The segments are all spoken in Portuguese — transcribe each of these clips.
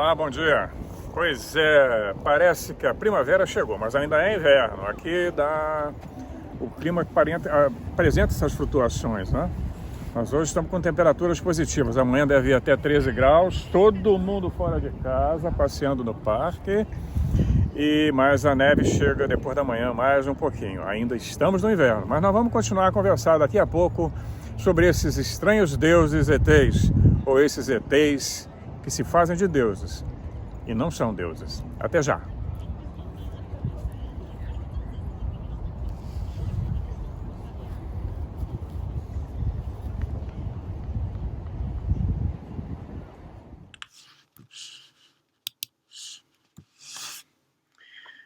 Olá, bom dia. Pois é, parece que a primavera chegou, mas ainda é inverno. Aqui dá o clima que apresenta essas flutuações, né? Nós hoje estamos com temperaturas positivas. Amanhã deve ir até 13 graus, todo mundo fora de casa, passeando no parque. Mas a neve chega depois da manhã mais um pouquinho. Ainda estamos no inverno, mas nós vamos continuar a conversar daqui a pouco sobre esses estranhos deuses ETs, ou esses ETs que se fazem de deuses e não são deuses. Até já!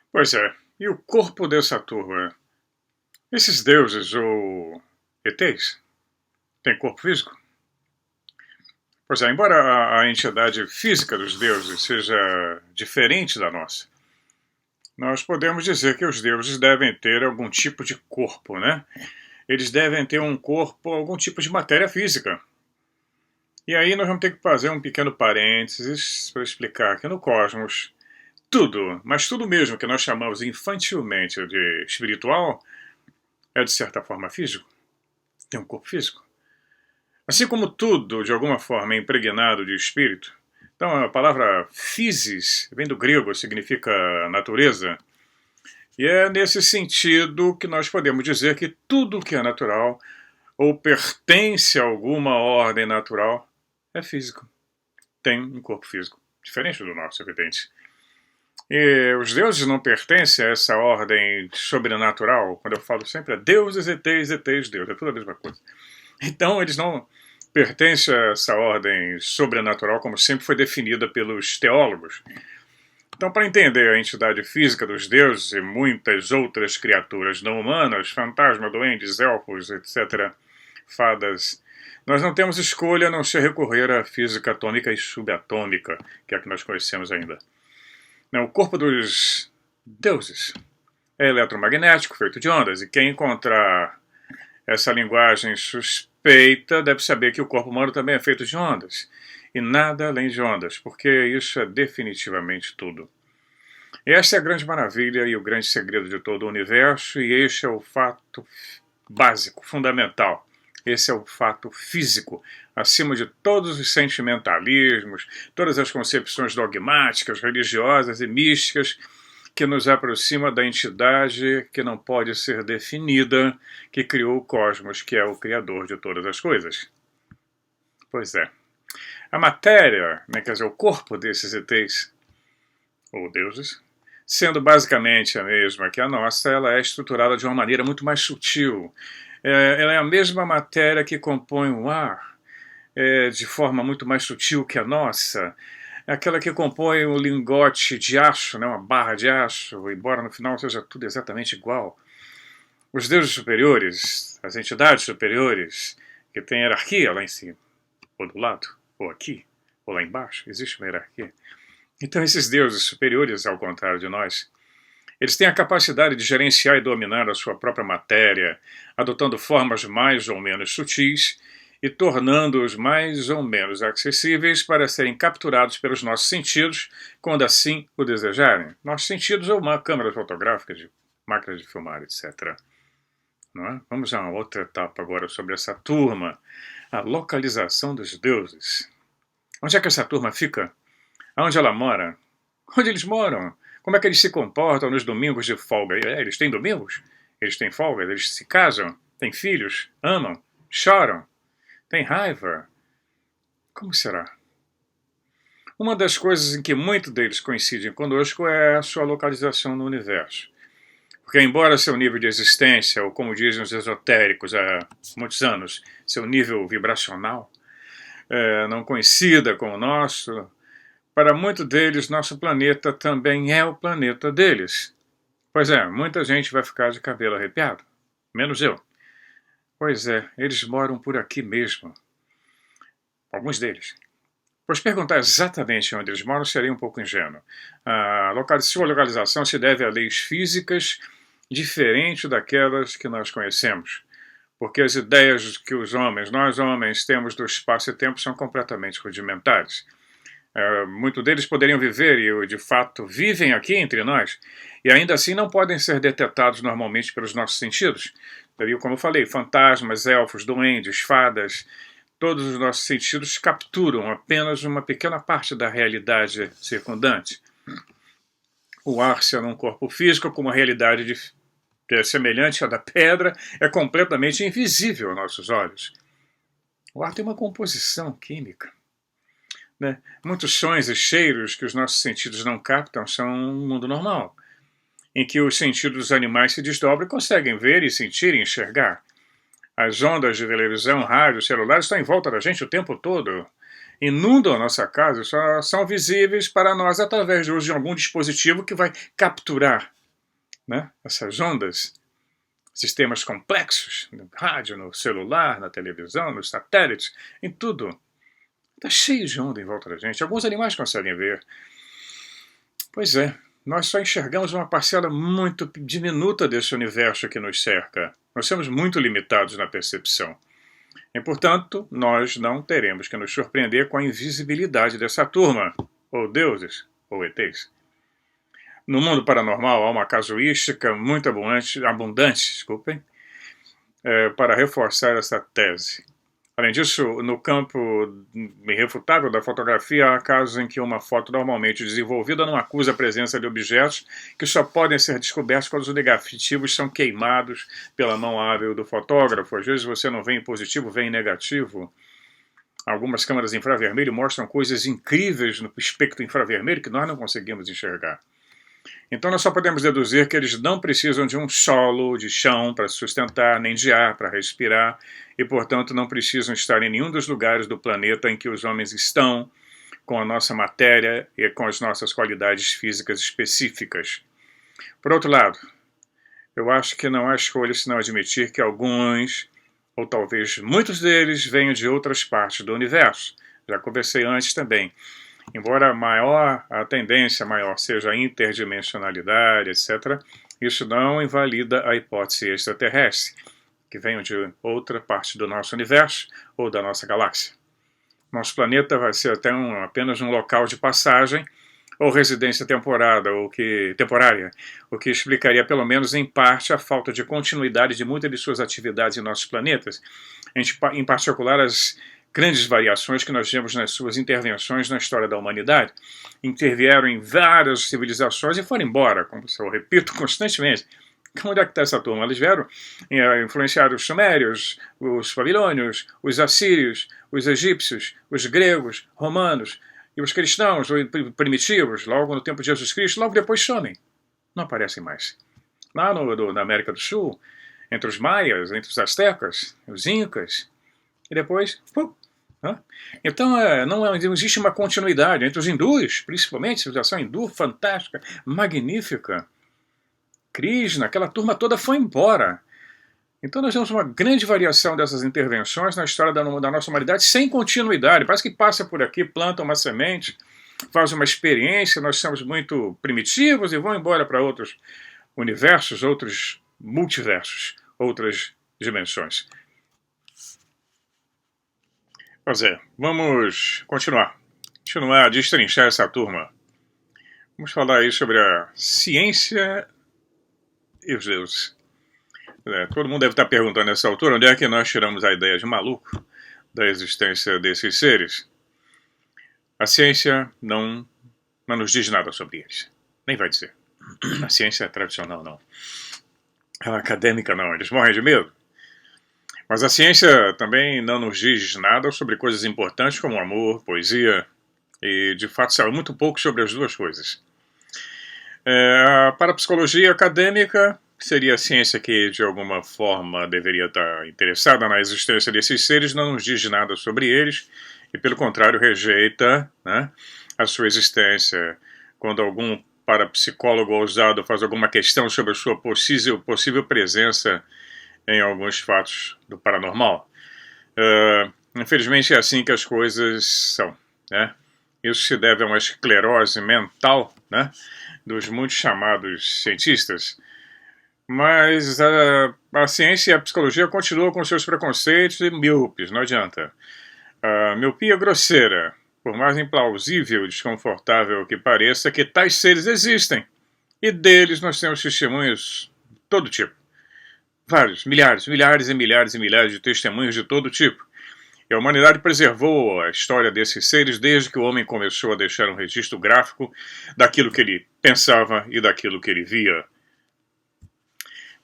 Pois é, e o corpo dessa turma? Esses deuses ou ETs têm corpo físico? Pois é, embora a entidade física dos deuses seja diferente da nossa, nós podemos dizer que os deuses devem ter algum tipo de corpo, né? Eles devem ter um corpo, algum tipo de matéria física. E aí nós vamos ter que fazer um pequeno parênteses para explicar que no cosmos, tudo, mas tudo mesmo que nós chamamos infantilmente de espiritual, é de certa forma físico, tem um corpo físico. Assim como tudo, de alguma forma, é impregnado de espírito. Então a palavra physis vem do grego, significa natureza. E é nesse sentido que nós podemos dizer que tudo que é natural ou pertence a alguma ordem natural é físico. Tem um corpo físico, diferente do nosso, evidente. E os deuses não pertencem a essa ordem sobrenatural. Quando eu falo sempre é deuses, ETs, ETs, Deus, é tudo a mesma coisa. Então eles não pertencem a essa ordem sobrenatural como sempre foi definida pelos teólogos. Então, para entender a entidade física dos deuses e muitas outras criaturas não humanas, fantasmas, duendes, elfos, etc., fadas, nós não temos escolha a não ser recorrer à física atômica e subatômica, que é a que nós conhecemos ainda. O corpo dos deuses é eletromagnético, feito de ondas, e quem encontrar essa linguagem suspeita deve saber que o corpo humano também é feito de ondas, e nada além de ondas, porque isso é definitivamente tudo. E essa é a grande maravilha e o grande segredo de todo o universo, e este é o fato básico, fundamental. Esse é o fato físico, acima de todos os sentimentalismos, todas as concepções dogmáticas, religiosas e místicas que nos aproxima da entidade que não pode ser definida, que criou o cosmos, que é o criador de todas as coisas. Pois é. A matéria, quer dizer, o corpo desses ETs, ou deuses, sendo basicamente a mesma que a nossa, ela é estruturada de uma maneira muito mais sutil. Ela é a mesma matéria que compõe o ar, de forma muito mais sutil que a nossa. É aquela que compõe o lingote de aço, uma barra de aço, embora no final seja tudo exatamente igual. Os deuses superiores, as entidades superiores, que têm hierarquia lá em cima, ou do lado, ou aqui, ou lá embaixo, existe uma hierarquia. Então esses deuses superiores, ao contrário de nós, eles têm a capacidade de gerenciar e dominar a sua própria matéria, adotando formas mais ou menos sutis e tornando-os mais ou menos acessíveis para serem capturados pelos nossos sentidos, quando assim o desejarem. Nossos sentidos ou uma câmera fotográfica, de máquinas de filmar, etc. Não é? Vamos a uma outra etapa agora sobre essa turma, a localização dos deuses. Onde é que essa turma fica? Onde ela mora? Onde eles moram? Como é que eles se comportam nos domingos de folga? Eles têm domingos? Eles têm folga? Eles se casam? Têm filhos? Amam? Choram? Têm raiva? Como será? Uma das coisas em que muitos deles coincidem conosco é a sua localização no universo. Porque, embora seu nível de existência, ou como dizem os esotéricos há muitos anos, seu nível vibracional, não coincida com o nosso, para muitos deles, nosso planeta também é o planeta deles. Pois é, muita gente vai ficar de cabelo arrepiado, menos eu. Pois é, eles moram por aqui mesmo. Alguns deles. Pois perguntar exatamente onde eles moram seria um pouco ingênuo. Sua localização se deve a leis físicas diferentes daquelas que nós conhecemos. Porque as ideias que nós homens, temos do espaço e tempo são completamente rudimentares. Muitos deles poderiam viver, e de fato vivem aqui entre nós, e ainda assim não podem ser detectados normalmente pelos nossos sentidos. Daí, como eu falei, fantasmas, elfos, duendes, fadas, todos os nossos sentidos capturam apenas uma pequena parte da realidade circundante. O ar, sendo um corpo físico com uma realidade semelhante à da pedra, é completamente invisível aos nossos olhos. O ar tem uma composição química, né? Muitos sons e cheiros que os nossos sentidos não captam são um mundo normal, em que os sentidos dos animais se desdobram e conseguem ver e sentir e enxergar. As ondas de televisão, rádio, celular estão em volta da gente o tempo todo. Inundam a nossa casa e só são visíveis para nós através do uso de algum dispositivo que vai capturar, né, essas ondas. Sistemas complexos, no rádio, no celular, na televisão, nos satélites, em tudo. Está cheio de onda em volta da gente. Alguns animais conseguem ver. Pois é, nós só enxergamos uma parcela muito diminuta desse universo que nos cerca. Nós somos muito limitados na percepção. E, portanto, nós não teremos que nos surpreender com a invisibilidade dessa turma, ou deuses, ou ETs. No mundo paranormal há uma casuística muito abundante, para reforçar essa tese. Além disso, no campo irrefutável da fotografia, há casos em que uma foto normalmente desenvolvida não acusa a presença de objetos que só podem ser descobertos quando os negativos são queimados pela mão hábil do fotógrafo. Às vezes você não vê em positivo, vê em negativo. Algumas câmeras infravermelho mostram coisas incríveis no espectro infravermelho que nós não conseguimos enxergar. Então nós só podemos deduzir que eles não precisam de um solo, de chão para se sustentar, nem de ar para respirar, e portanto não precisam estar em nenhum dos lugares do planeta em que os homens estão, com a nossa matéria e com as nossas qualidades físicas específicas. Por outro lado, eu acho que não há escolha senão admitir que alguns, ou talvez muitos deles, venham de outras partes do universo. Já conversei antes também. Embora a tendência maior seja a interdimensionalidade, etc., isso não invalida a hipótese extraterrestre, que venham de outra parte do nosso universo ou da nossa galáxia. Nosso planeta vai ser até apenas um local de passagem ou residência temporária, o que explicaria pelo menos em parte a falta de continuidade de muitas de suas atividades em nossos planetas, em particular as grandes variações que nós vemos nas suas intervenções na história da humanidade. Intervieram em várias civilizações e foram embora, como eu repito constantemente. Onde é que está essa turma? Eles vieram influenciar os sumérios, os babilônios, os assírios, os egípcios, os gregos, romanos e os cristãos primitivos, logo no tempo de Jesus Cristo, logo depois somem. Não aparecem mais. Lá na América do Sul, entre os maias, entre os astecas, os incas, e depois, então não existe uma continuidade entre os hindus, principalmente, civilização hindu fantástica, magnífica. Krishna, aquela turma toda foi embora. Então nós temos uma grande variação dessas intervenções na história da nossa humanidade sem continuidade. Parece que passa por aqui, planta uma semente, faz uma experiência, nós somos muito primitivos e vão embora para outros universos, outros multiversos, outras dimensões. Pois é, vamos continuar a destrinchar essa turma. Vamos falar aí sobre a ciência e os deuses. Todo mundo deve estar perguntando nessa altura onde é que nós tiramos a ideia de maluco da existência desses seres. A ciência não nos diz nada sobre eles. Nem vai dizer. A ciência tradicional não. A acadêmica não. Eles morrem de medo. Mas a ciência também não nos diz nada sobre coisas importantes como amor, poesia, e de fato sabe muito pouco sobre as duas coisas. Para a psicologia acadêmica, seria a ciência que de alguma forma deveria estar interessada na existência desses seres, não nos diz nada sobre eles, e pelo contrário rejeita, né, a sua existência. Quando algum parapsicólogo ousado faz alguma questão sobre a sua possível presença em alguns fatos do paranormal. Infelizmente é assim que as coisas são, né? Isso se deve a uma esclerose mental, né, dos muitos chamados cientistas. Mas a ciência e a psicologia continuam com seus preconceitos e míopes, não adianta. A miopia grosseira, por mais implausível e desconfortável que pareça, que tais seres existem. E deles nós temos testemunhos de todo tipo. Vários, milhares, milhares e milhares e milhares de testemunhos de todo tipo. E a humanidade preservou a história desses seres desde que o homem começou a deixar um registro gráfico daquilo que ele pensava e daquilo que ele via.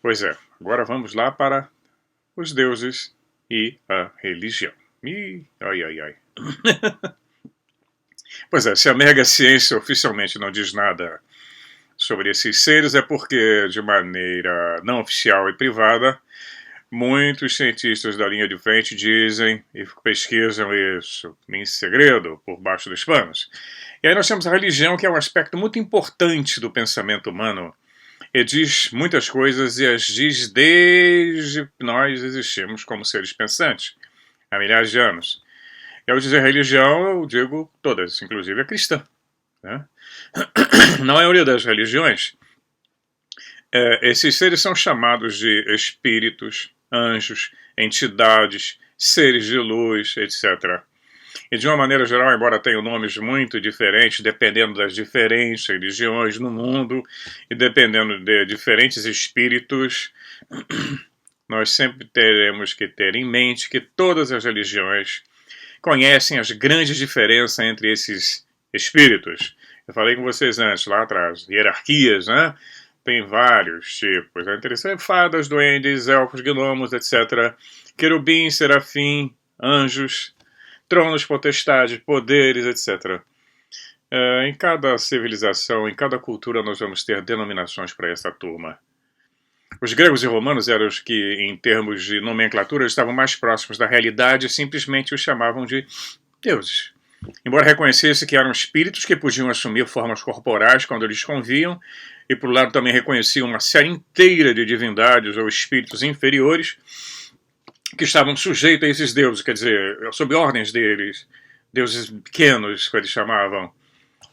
Pois é, agora vamos lá para os deuses e a religião. Ai, ai, ai. Pois é, se a mega ciência oficialmente não diz nada sobre esses seres, é porque, de maneira não oficial e privada, muitos cientistas da linha de frente dizem e pesquisam isso em segredo, por baixo dos panos. E aí nós temos a religião, que é um aspecto muito importante do pensamento humano, e diz muitas coisas, e as diz desde que nós existimos como seres pensantes, há milhares de anos. E ao dizer religião, eu digo todas, inclusive a cristã. Né? Na maioria das religiões, esses seres são chamados de espíritos, anjos, entidades, seres de luz, etc. E de uma maneira geral, embora tenham nomes muito diferentes, dependendo das diferentes religiões no mundo e dependendo de diferentes espíritos, nós sempre teremos que ter em mente que todas as religiões conhecem as grandes diferenças entre esses espíritos. Eu falei com vocês antes, lá atrás, hierarquias, né? Tem vários tipos. É interessante, fadas, duendes, elfos, gnomos, etc. Querubim, serafim, anjos, tronos, potestades, poderes, etc. Em cada civilização, em cada cultura, nós vamos ter denominações para essa turma. Os gregos e romanos eram os que, em termos de nomenclatura, estavam mais próximos da realidade e simplesmente os chamavam de deuses. Embora reconhecesse que eram espíritos que podiam assumir formas corporais quando eles conviam, e por um lado também reconheciam uma série inteira de divindades ou espíritos inferiores que estavam sujeitos a esses deuses, quer dizer, sob ordens deles, deuses pequenos, que eles chamavam,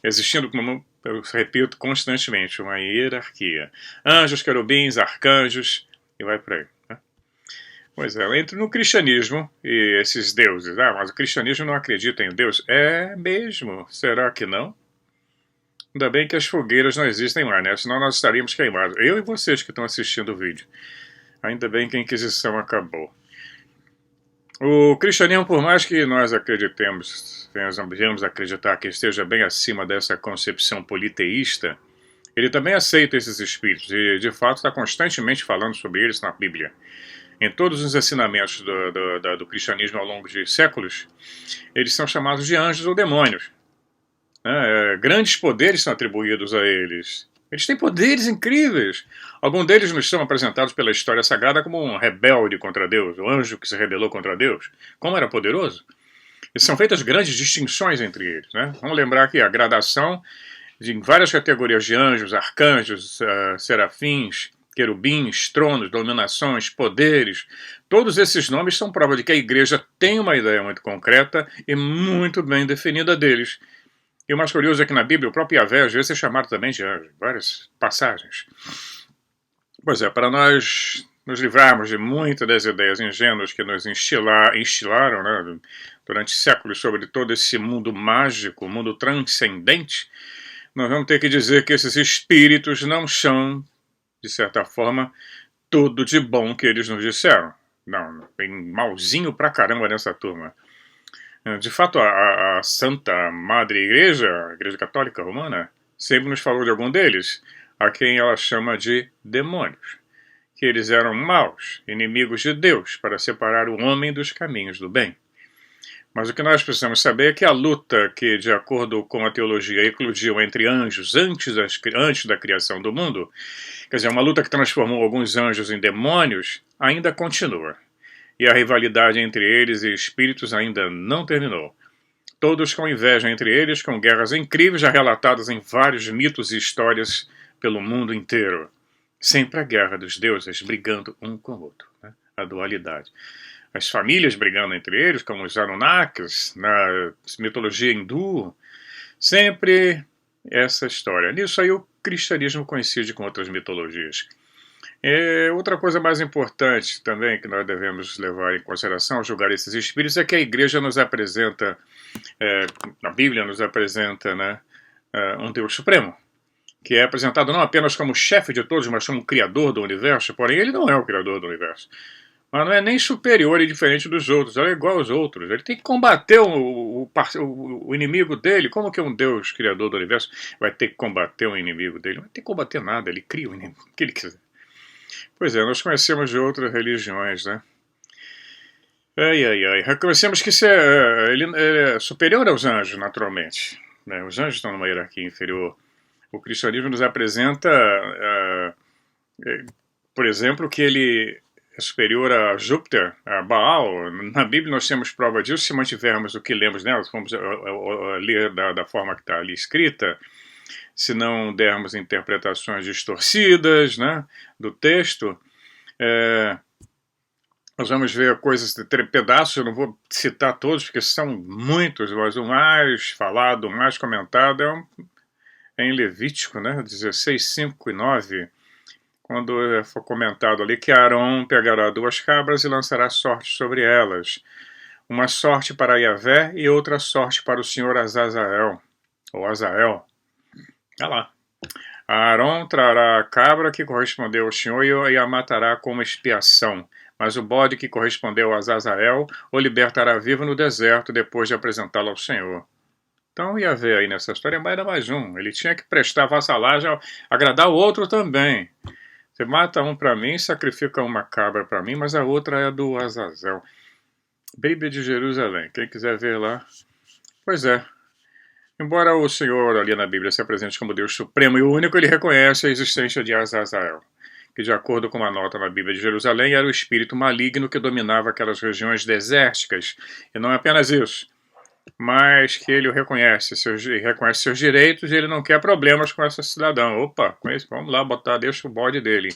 existindo, como eu repito constantemente, uma hierarquia. Anjos, querubins, arcanjos, e vai por aí. Né? Pois é, entra no cristianismo e esses deuses. Mas o cristianismo não acredita em Deus? É mesmo? Será que não? Ainda bem que as fogueiras não existem mais, né? Senão nós estaríamos queimados. Eu e vocês que estão assistindo o vídeo. Ainda bem que a Inquisição acabou. O cristianismo, por mais que nós acreditemos, venhamos acreditar que esteja bem acima dessa concepção politeísta, ele também aceita esses espíritos e, de fato, está constantemente falando sobre eles na Bíblia. Em todos os ensinamentos do cristianismo ao longo de séculos, eles são chamados de anjos ou demônios. Grandes poderes são atribuídos a eles. Eles têm poderes incríveis. Alguns deles nos são apresentados pela história sagrada como um rebelde contra Deus, o anjo que se rebelou contra Deus. Como era poderoso? E são feitas grandes distinções entre eles. Né? Vamos lembrar que a gradação em várias categorias de anjos, arcanjos, serafins, querubins, tronos, dominações, poderes, todos esses nomes são prova de que a igreja tem uma ideia muito concreta e muito bem definida deles. E o mais curioso é que na Bíblia o próprio Yahvé às vezes é chamado também de anjo, várias passagens. Pois é, para nós nos livrarmos de muitas das ideias ingênuas que nos instilaram, né, durante séculos sobre todo esse mundo mágico, mundo transcendente, nós vamos ter que dizer que esses espíritos não são, de certa forma, tudo de bom que eles nos disseram. Não, tem malzinho pra caramba nessa turma. De fato, a Santa Madre Igreja, a Igreja Católica Romana, sempre nos falou de algum deles, a quem ela chama de demônios, que eles eram maus, inimigos de Deus, para separar o homem dos caminhos do bem. Mas o que nós precisamos saber é que a luta que, de acordo com a teologia, eclodiu entre anjos antes da criação do mundo, quer dizer, uma luta que transformou alguns anjos em demônios, ainda continua. E a rivalidade entre eles e espíritos ainda não terminou. Todos com inveja entre eles, com guerras incríveis já relatadas em vários mitos e histórias pelo mundo inteiro. Sempre a guerra dos deuses brigando um com o outro, né? A dualidade. As famílias brigando entre eles, como os Anunnakis, na mitologia hindu, sempre essa história. Nisso aí o cristianismo coincide com outras mitologias. Outra coisa mais importante também que nós devemos levar em consideração ao julgar esses espíritos é que a igreja nos apresenta, a Bíblia nos apresenta, né, um Deus supremo, que é apresentado não apenas como chefe de todos, mas como criador do universo. Porém, ele não é o criador do universo. Mas não é nem superior e diferente dos outros, ele é igual aos outros. Ele tem que combater o inimigo dele. Como que um Deus criador do universo vai ter que combater o inimigo dele? Não vai ter que combater nada, ele cria o inimigo que ele quiser. Pois é, nós conhecemos de outras religiões, né? Reconhecemos que ele é superior aos anjos, naturalmente, né? Os anjos estão numa hierarquia inferior. O cristianismo nos apresenta, por exemplo, que ele é superior a Júpiter, a Baal. Na Bíblia nós temos prova disso se mantivermos o que lemos nela, se formos ler da forma que está ali escrita, se não dermos interpretações distorcidas, né, do texto. Nós vamos ver coisas de pedaços, eu não vou citar todos, porque são muitos, mas o mais falado, o mais comentado é em Levítico, né, 16, 5 e 9, quando for comentado ali que Arão pegará 2 cabras e lançará sorte sobre elas, uma sorte para Yahvé e outra sorte para o senhor Azazel, ou Azael. Olha lá. Arão trará a cabra que correspondeu ao senhor e a matará como expiação, mas o bode que correspondeu a Azazel o libertará vivo no deserto depois de apresentá-lo ao senhor. Então Yahvé aí nessa história era mais um, ele tinha que prestar vassalagem, agradar o outro também. Você mata um para mim, sacrifica uma cabra para mim, mas a outra é do Azazel. Bíblia de Jerusalém, quem quiser ver lá. Pois é. Embora o Senhor ali na Bíblia se apresente como Deus Supremo e único, ele reconhece a existência de Azazel, que de acordo com uma nota na Bíblia de Jerusalém, era o espírito maligno que dominava aquelas regiões desérticas. E não é apenas isso, mas que ele reconhece seus direitos e ele não quer problemas com essa cidadã. Opa, vamos lá, deixa o bode dele.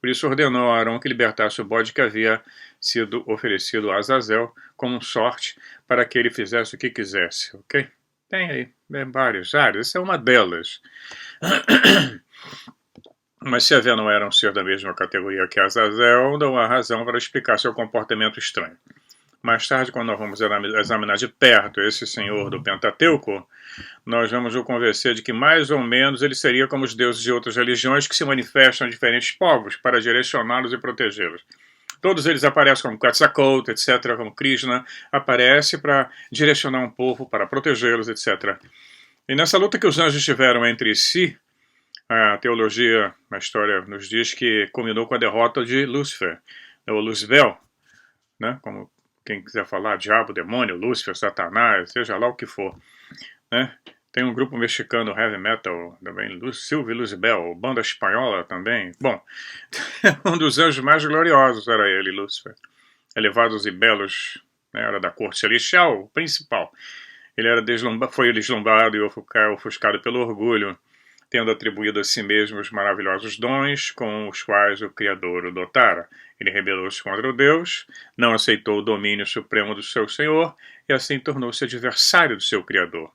Por isso ordenou a Arão que libertasse o bode que havia sido oferecido a Azazel como sorte para que ele fizesse o que quisesse, ok? Tem aí várias áreas, essa é uma delas. Mas se Yahvé não era um ser da mesma categoria que Azazel, não há razão para explicar seu comportamento estranho. Mais tarde, quando nós vamos examinar de perto esse senhor do Pentateuco, nós vamos o convencer de que mais ou menos ele seria como os deuses de outras religiões que se manifestam em diferentes povos para direcioná-los e protegê-los. Todos eles aparecem como Quetzalcoatl, etc., como Krishna, aparece para direcionar um povo, para protegê-los, etc. E nessa luta que os anjos tiveram entre si, a teologia, a história nos diz que culminou com a derrota de Lúcifer, ou Luzbel, né, como quem quiser falar, diabo, demônio, Lúcifer, Satanás, seja lá o que for, né? Tem um grupo mexicano heavy metal também, Silvio e Luzbel, banda espanhola também. Bom, um dos anjos mais gloriosos era ele, Lúcifer. Elevados e belos, né, era da corte celestial, o principal. Ele foi deslumbrado e ofuscado pelo orgulho, tendo atribuído a si mesmo os maravilhosos dons com os quais o Criador o dotara. Ele rebelou-se contra o Deus, não aceitou o domínio supremo do seu Senhor e assim tornou-se adversário do seu Criador,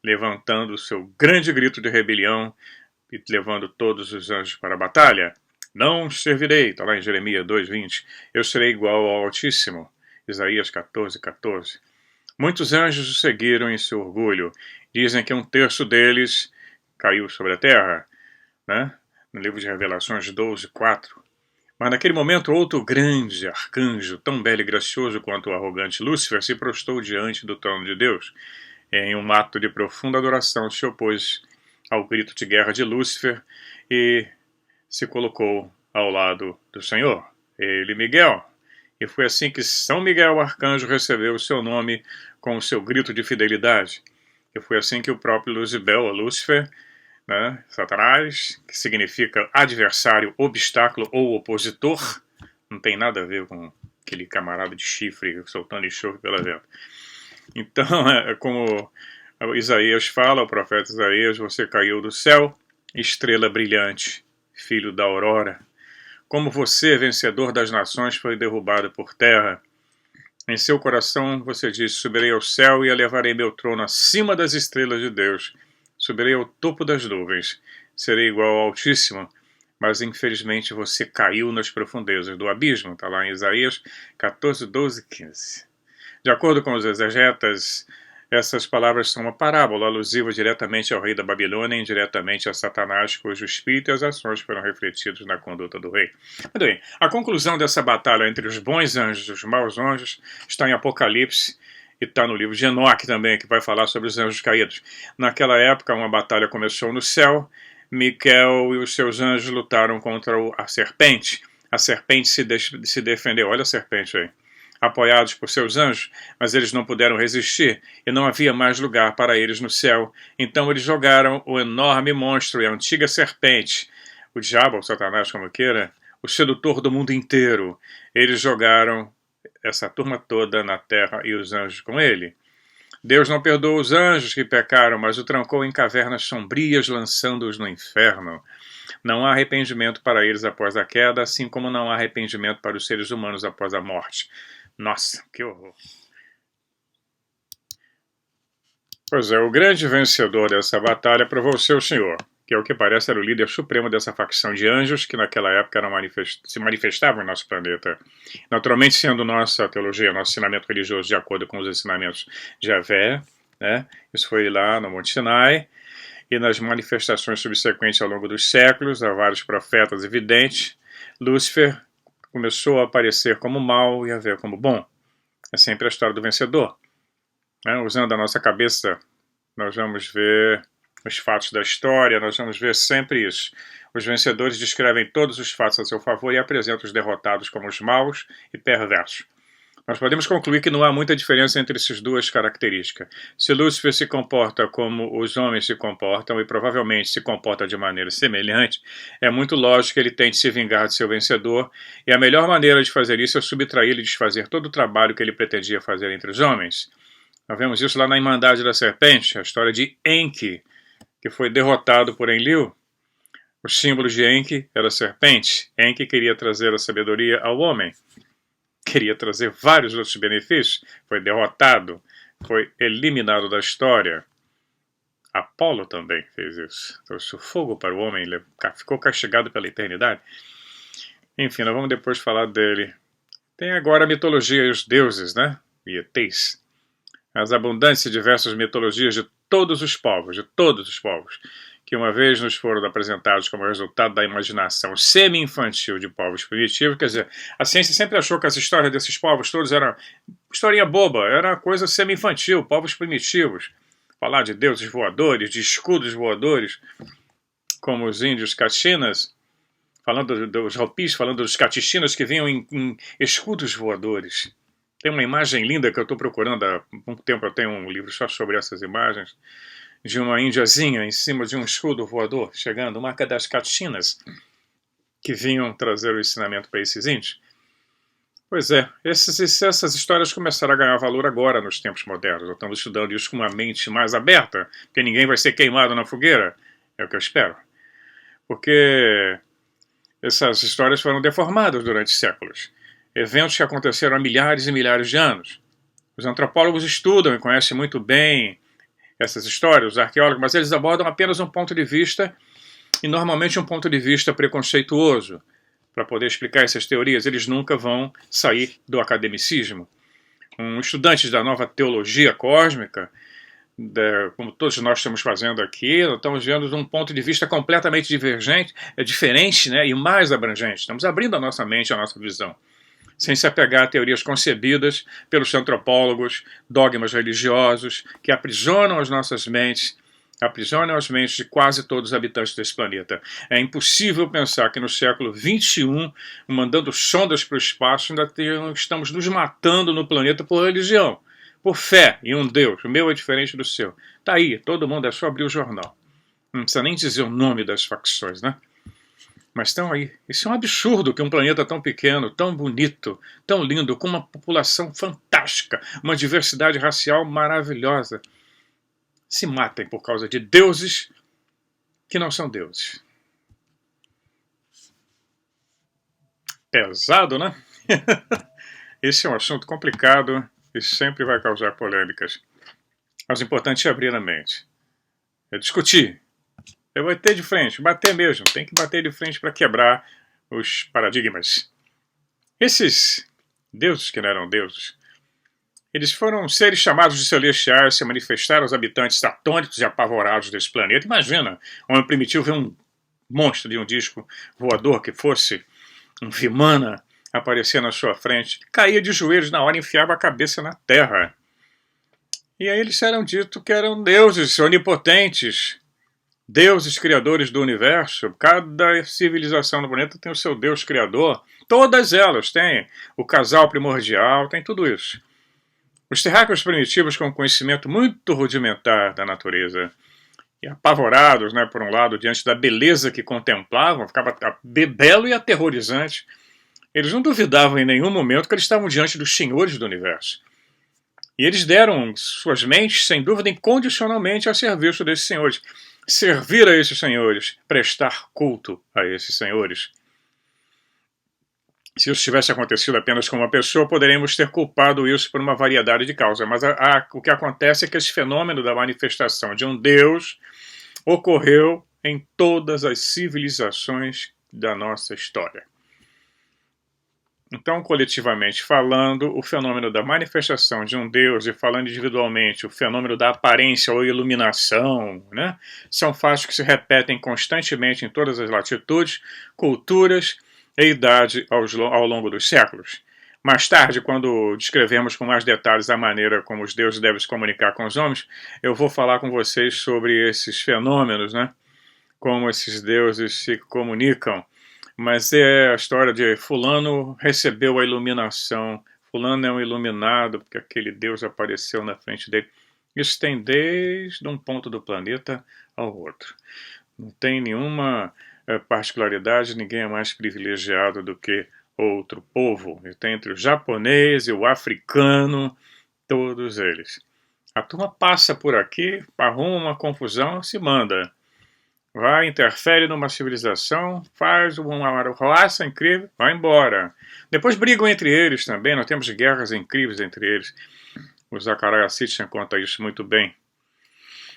levantando o seu grande grito de rebelião e levando todos os anjos para a batalha. Não servirei, está lá em Jeremias 2:20, eu serei igual ao Altíssimo, Isaías 14:14. Muitos anjos o seguiram em seu orgulho. Dizem que 1/3 deles caiu sobre a terra, né? No livro de Revelações 12:4. Mas naquele momento outro grande arcanjo, tão belo e gracioso quanto o arrogante Lúcifer, se prostrou diante do trono de Deus. Em um ato de profunda adoração se opôs ao grito de guerra de Lúcifer e se colocou ao lado do Senhor, ele Miguel. E foi assim que São Miguel, o arcanjo, recebeu o seu nome com o seu grito de fidelidade. E foi assim que o próprio Luzbel, Lúcifer, né, Satanás, que significa adversário, obstáculo ou opositor, não tem nada a ver com aquele camarada de chifre soltando enxofre pela venta. Então, como Isaías fala, o profeta Isaías, você caiu do céu, estrela brilhante, filho da aurora. Como você, vencedor das nações, foi derrubado por terra. Em seu coração você diz, subirei ao céu e elevarei meu trono acima das estrelas de Deus. Subirei ao topo das nuvens, serei igual ao Altíssimo. mas infelizmente você caiu nas profundezas do abismo. Está lá em Isaías 14, 12, 15. De acordo com os exegetas, essas palavras são uma parábola alusiva diretamente ao rei da Babilônia e indiretamente a Satanás, cujo espírito e as ações foram refletidos na conduta do rei. Muito bem, a conclusão dessa batalha entre os bons anjos e os maus anjos está em Apocalipse e está no livro de Enoque também, que vai falar sobre os anjos caídos. Naquela época, uma batalha começou no céu. Miquel e os seus anjos lutaram contra a serpente. A serpente se defendeu. Olha a serpente aí. Apoiados por seus anjos, mas eles não puderam resistir, e não havia mais lugar para eles no céu. Então eles jogaram o enorme monstro e a antiga serpente, o diabo, ou Satanás, como queira, o sedutor do mundo inteiro. Eles jogaram essa turma toda na terra e os anjos com ele. Deus não perdoou os anjos que pecaram, mas o trancou em cavernas sombrias, lançando-os no inferno. Não há arrependimento para eles após a queda, assim como não há arrependimento para os seres humanos após a morte. Nossa, que horror. Pois é, o grande vencedor dessa batalha provou ser o Senhor, que é o que parece era o líder supremo dessa facção de anjos que naquela época se manifestavam em nosso planeta. Naturalmente, sendo nossa teologia, nosso ensinamento religioso de acordo com os ensinamentos de Javé, né? Isso foi lá no Monte Sinai, e nas manifestações subsequentes ao longo dos séculos, há vários profetas evidentes. Lúcifer começou a aparecer como mal e a ver como bom. É sempre a história do vencedor. Usando a nossa cabeça, nós vamos ver os fatos da história, nós vamos ver sempre isso. Os vencedores descrevem todos os fatos a seu favor e apresentam os derrotados como os maus e perversos. Nós podemos concluir que não há muita diferença entre essas duas características. Se Lúcifer se comporta como os homens se comportam e provavelmente se comporta de maneira semelhante, é muito lógico que ele tente se vingar de seu vencedor, e a melhor maneira de fazer isso é subtraí-lo e desfazer todo o trabalho que ele pretendia fazer entre os homens. Nós vemos isso lá na Irmandade da Serpente, a história de Enki, que foi derrotado por Enlil. O símbolo de Enki era a serpente. Enki queria trazer a sabedoria ao homem. Queria trazer vários outros benefícios, foi derrotado, foi eliminado da história. Apolo também fez isso. Trouxe o fogo para o homem, ele ficou castigado pela eternidade. Enfim, nós vamos depois falar dele. Tem agora a mitologia e os deuses, né? E ETs. As abundantes e diversas mitologias de todos os povos, que uma vez nos foram apresentados como resultado da imaginação semi-infantil de povos primitivos. Quer dizer, a ciência sempre achou que as histórias desses povos todos eram historinha boba, era coisa semi-infantil, povos primitivos. Falar de deuses voadores, de escudos voadores, como os índios Caxinas, falando dos Hopis, falando dos Catixinhas que vinham em escudos voadores. Tem uma imagem linda que eu estou procurando há muito tempo, eu tenho um livro só sobre essas imagens, de uma índiazinha em cima de um escudo voador, chegando, marca das Catxinas, que vinham trazer o ensinamento para esses índios. Pois é, essas histórias começaram a ganhar valor agora, nos tempos modernos. Nós estamos estudando isso com uma mente mais aberta, porque ninguém vai ser queimado na fogueira, é o que eu espero. Porque essas histórias foram deformadas durante séculos. Eventos que aconteceram há milhares e milhares de anos. Os antropólogos estudam e conhecem muito bem essas histórias, os arqueólogos, mas eles abordam apenas um ponto de vista, e normalmente um ponto de vista preconceituoso. Para poder explicar essas teorias, eles nunca vão sair do academicismo. Estudantes da nova teologia cósmica, como todos nós estamos fazendo aqui, nós estamos vendo de um ponto de vista completamente divergente, diferente, né, e mais abrangente. Estamos abrindo a nossa mente, a nossa visão, sem se apegar a teorias concebidas pelos antropólogos, dogmas religiosos, que aprisionam as nossas mentes, aprisionam as mentes de quase todos os habitantes desse planeta. É impossível pensar que no século XXI, mandando sondas para o espaço, ainda estamos nos matando no planeta por religião, por fé em um Deus. O meu é diferente do seu. Está aí, todo mundo, é só abrir o jornal. Não precisa nem dizer o nome das facções, né? Mas estão aí. Isso é um absurdo que um planeta tão pequeno, tão bonito, tão lindo, com uma população fantástica, uma diversidade racial maravilhosa, se matem por causa de deuses que não são deuses. Pesado, né? Esse é um assunto complicado e sempre vai causar polêmicas. Mas o importante é abrir a mente. É discutir. Eu vou bater de frente, bater mesmo. Tem que bater de frente para quebrar os paradigmas. Esses deuses que não eram deuses, eles foram seres chamados de celestiais, se manifestaram aos habitantes atônitos e apavorados desse planeta. Imagina, um homem primitivo ver um monstro de um disco voador que fosse um Vimana aparecer na sua frente, caía de joelhos na hora e enfiava a cabeça na terra. E aí eles eram dito que eram deuses onipotentes, deuses criadores do universo. Cada civilização no planeta tem o seu deus criador. Todas elas têm o casal primordial, tem tudo isso. Os terráqueos primitivos com conhecimento muito rudimentar da natureza e apavorados, né, por um lado, diante da beleza que contemplavam, ficava belo e aterrorizante. Eles não duvidavam em nenhum momento que eles estavam diante dos senhores do universo. E eles deram suas mentes, sem dúvida, incondicionalmente a serviço desses senhores. Servir a esses senhores, prestar culto a esses senhores. Se isso tivesse acontecido apenas com uma pessoa, poderíamos ter culpado isso por uma variedade de causas. Mas o que acontece é que esse fenômeno da manifestação de um Deus ocorreu em todas as civilizações da nossa história. Então, coletivamente falando, o fenômeno da manifestação de um Deus, e falando individualmente, o fenômeno da aparência ou iluminação, né, são fatos que se repetem constantemente em todas as latitudes, culturas e idade ao longo dos séculos. Mais tarde, quando descrevemos com mais detalhes a maneira como os deuses devem se comunicar com os homens, eu vou falar com vocês sobre esses fenômenos, né, como esses deuses se comunicam. Mas é a história de fulano recebeu a iluminação, fulano é um iluminado porque aquele Deus apareceu na frente dele. Isso tem desde um ponto do planeta ao outro. Não tem nenhuma particularidade, ninguém é mais privilegiado do que outro povo. E tem entre o japonês e o africano, todos eles. A turma passa por aqui, arruma uma confusão, se manda. Vai, interfere numa civilização, faz uma roça incrível, vai embora. Depois brigam entre eles também, nós temos guerras incríveis entre eles. O Zachariah Sitchin conta isso muito bem.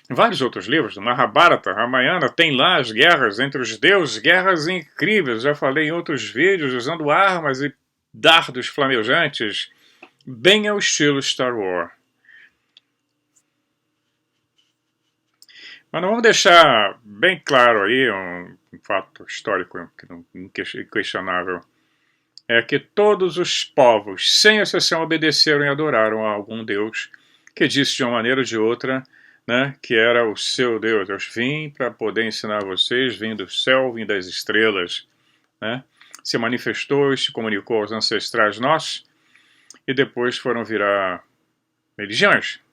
Em vários outros livros, no Mahabharata, Ramayana, tem lá as guerras entre os deuses, guerras incríveis. Já falei em outros vídeos, usando armas e dardos flamejantes, bem ao estilo Star Wars. Mas não vamos deixar bem claro aí um fato histórico inquestionável. É que todos os povos, sem exceção, obedeceram e adoraram a algum Deus que disse de uma maneira ou de outra, né, que era o seu Deus. Eu vim para poder ensinar vocês, vim do céu, vim das estrelas. Né? Se manifestou e se comunicou aos ancestrais nossos e depois foram virar religiões.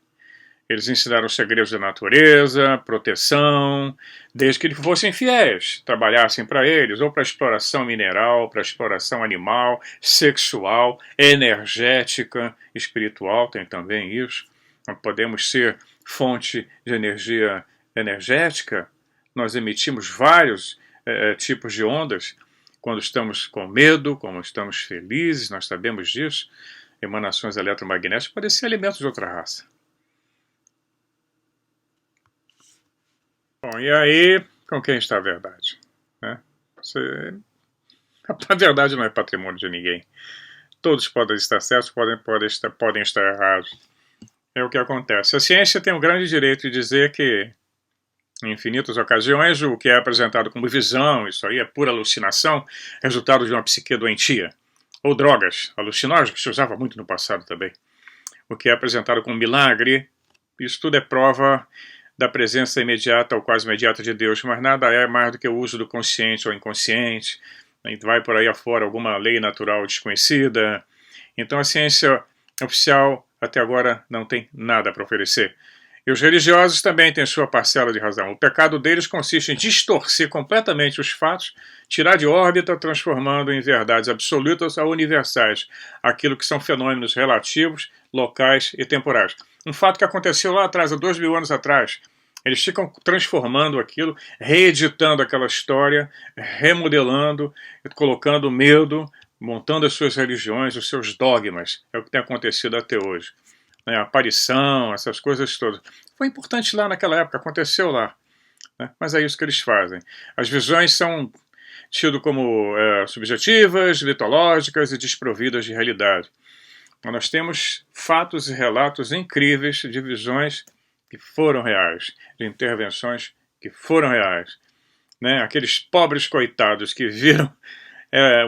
Eles ensinaram os segredos da natureza, proteção, desde que eles fossem fiéis, trabalhassem para eles, ou para exploração mineral, para exploração animal, sexual, energética, espiritual, tem também isso. Nós podemos ser fonte de energia energética, nós emitimos vários tipos de ondas, quando estamos com medo, quando estamos felizes, nós sabemos disso. Emanações eletromagnéticas podem ser alimentos de outra raça. Bom, e aí, com quem está a verdade? Né? A verdade não é patrimônio de ninguém. Todos podem estar certos, podem estar errados. É o que acontece. A ciência tem o grande direito de dizer que, em infinitas ocasiões, o que é apresentado como visão, isso aí é pura alucinação, resultado de uma psique doentia. Ou drogas, alucinógenos, que se usava muito no passado também. O que é apresentado como milagre, isso tudo é prova da presença imediata ou quase imediata de Deus, mas nada é mais do que o uso do consciente ou inconsciente, vai por aí afora alguma lei natural desconhecida. Então a ciência oficial até agora não tem nada para oferecer. E os religiosos também têm sua parcela de razão. O pecado deles consiste em distorcer completamente os fatos, tirar de órbita, transformando em verdades absolutas ou universais aquilo que são fenômenos relativos, locais e temporais. Um fato que aconteceu lá atrás, há 2000 anos atrás. Eles ficam transformando aquilo, reeditando aquela história, remodelando, colocando medo, montando as suas religiões, os seus dogmas. É o que tem acontecido até hoje. A aparição, essas coisas todas. Foi importante lá naquela época, aconteceu lá. né? Mas é isso que eles fazem. As visões são tidas como subjetivas, mitológicas e desprovidas de realidade. Mas nós temos fatos e relatos incríveis de visões que foram reais, de intervenções que foram reais, né? Aqueles pobres coitados que viram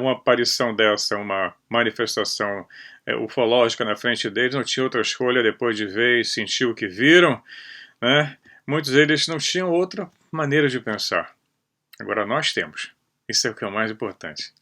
uma aparição dessa, uma manifestação ufológica na frente deles, não tinha outra escolha depois de ver e sentir o que viram, né? Muitos deles não tinham outra maneira de pensar. Agora nós temos. Isso é o que é o mais importante.